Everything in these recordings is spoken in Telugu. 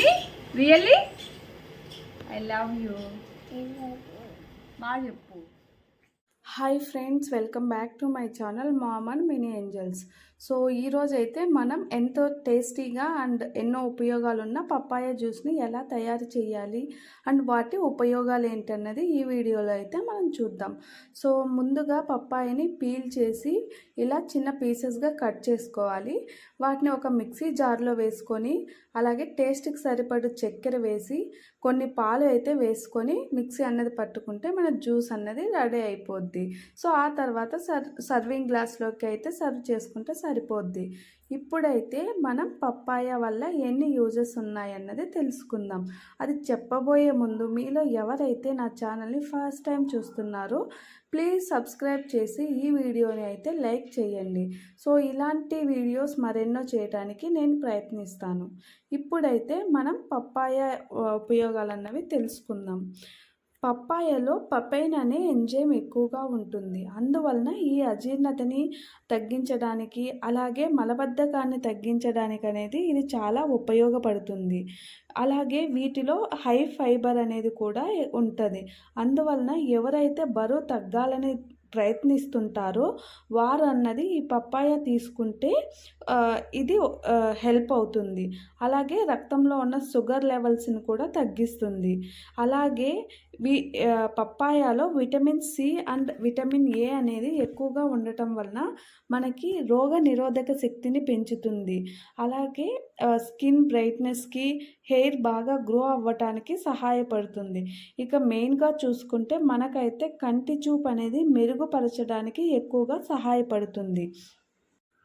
Mummy really I love you మా చెప్పు. Hi friends, welcome back to my channel mom and mini angels. So ఈరోజు అయితే మనం ఎంతో టేస్టీగా అండ్ ఎన్నో ఉపయోగాలు ఉన్న పప్పాయ జ్యూస్ని ఎలా తయారు చేయాలి అండ్ వాటి ఉపయోగాలు ఏంటన్నది ఈ వీడియోలో అయితే మనం చూద్దాం. సో ముందుగా పప్పాయని పీల్ చేసి ఇలా చిన్న పీసెస్గా కట్ చేసుకోవాలి. వాటిని ఒక మిక్సీ జార్లో వేసుకొని అలాగే టేస్ట్కి సరిపడు చక్కెర వేసి కొన్ని పాలు అయితే వేసుకొని మిక్సీ అన్నది పట్టుకుంటే మన జ్యూస్ అన్నది రెడీ అయిపోద్ది. సో ఆ తర్వాత సర్వింగ్ గ్లాస్లోకి అయితే సర్వ్ చేసుకుంటే సరిపోద్ది. ఇప్పుడైతే మనం పప్పాయ వల్ల ఎన్ని యూజెస్ ఉన్నాయన్నది తెలుసుకుందాం. అది చెప్పబోయే ముందు మీలో ఎవరైతే నా ఛానల్ని ఫస్ట్ టైం చూస్తున్నారో ప్లీజ్ సబ్స్క్రైబ్ చేసి ఈ వీడియోని అయితే లైక్ చేయండి. సో ఇలాంటి వీడియోస్ మరెన్నో చేయడానికి నేను ప్రయత్నిస్తాను. ఇప్పుడైతే మనం పప్పాయ ఉపయోగాలు అన్నవి తెలుసుకుందాం. పప్పాయలో పపైన్ అనే ఎంజైమ్ ఎక్కువగా ఉంటుంది. అందువలన ఈ అజీర్ణతని తగ్గించడానికి అలాగే మలబద్ధకాన్ని తగ్గించడానికి అనేది ఇది చాలా ఉపయోగపడుతుంది. అలాగే వీటిలో హై ఫైబర్ అనేది కూడా ఉంటుంది. అందువలన ఎవరైతే బరువు తగ్గాలని ప్రయత్నిస్తుంటారో వారు అన్నది ఈ పప్పాయ తీసుకుంటే ఇది హెల్ప్ అవుతుంది. అలాగే రక్తంలో ఉన్న షుగర్ లెవెల్స్ని కూడా తగ్గిస్తుంది. అలాగే పప్పాయలో vitamin C and vitamin A అనేది ఎక్కువగా ఉండటం వలన మనకి రోగ నిరోధక శక్తిని పెంచుతుంది. అలాగే స్కిన్ బ్రైట్నెస్కి, హెయిర్ బాగా గ్రో అవ్వటానికి సహాయపడుతుంది. ఇక మెయిన్గా చూసుకుంటే మనకైతే కంటి చూపు అనేది మెరుగుపరచడానికి ఎక్కువగా సహాయపడుతుంది.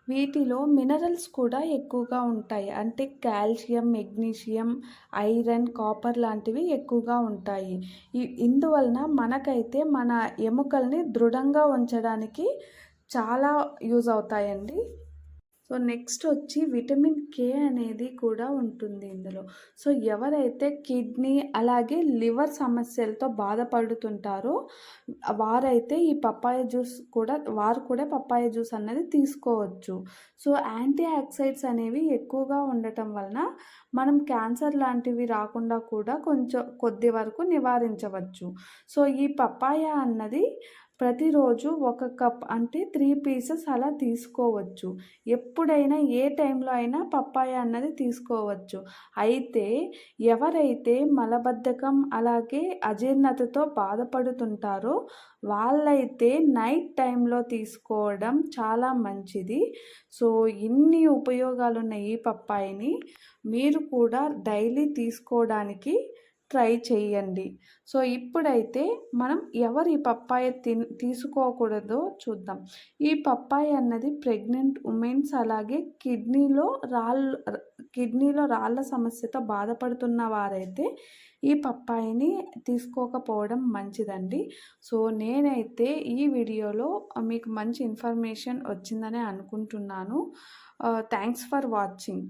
వీటిలో మినరల్స్ కూడా ఎక్కువగా ఉంటాయి. అంటే కాల్షియం, మెగ్నీషియం, ఐరన్, కాపర్ లాంటివి ఎక్కువగా ఉంటాయి. ఇందువలన మనకైతే మన ఎముకల్ని దృఢంగా ఉంచడానికి చాలా యూజ్ అవుతాయండి. సో నెక్స్ట్ వచ్చి విటమిన్ కే అనేది కూడా ఉంటుంది ఇందులో. సో ఎవరైతే కిడ్నీ అలాగే లివర్ సమస్యలతో బాధపడుతుంటారో వారైతే ఈ పప్పాయ జ్యూస్ వారు కూడా పప్పాయ జ్యూస్ అన్నది తీసుకోవచ్చు. సో యాంటీ ఆక్సిడెంట్స్ అనేవి ఎక్కువగా ఉండటం వలన మనం క్యాన్సర్ లాంటివి రాకుండా కూడా కొద్ది వరకు నివారించవచ్చు. సో ఈ పప్పాయ అన్నది ప్రతిరోజు 1 కప్ అంటే 3 పీసెస్ అలా తీసుకోవచ్చు. ఎప్పుడైనా ఏ టైంలో అయినా పప్పాయ అన్నది తీసుకోవచ్చు. అయితే ఎవరైతే మలబద్ధకం అలాగే అజీర్ణతతో బాధపడుతుంటారో వాళ్ళైతే నైట్ టైంలో తీసుకోవడం చాలా మంచిది. సో ఇన్ని ఉపయోగాలు ఉన్న ఈ పప్పాయని మీరు కూడా డైలీ తీసుకోవడానికి ట్రై చేయండి. సో ఇప్పుడైతే మనం ఎవరు ఈ పప్పాయ తీసుకోకూడదో చూద్దాం. ఈ పప్పాయ అన్నది ప్రెగ్నెంట్ ఉమెన్స్ అలాగే కిడ్నీలో రాళ్ళ సమస్యతో బాధపడుతున్న వారైతే ఈ పప్పాయని తీసుకోకపోవడం మంచిదండి. సో నేనైతే ఈ వీడియోలో మీకు మంచి ఇన్ఫర్మేషన్ వచ్చిందని అనుకుంటున్నాను. Thanks for watching.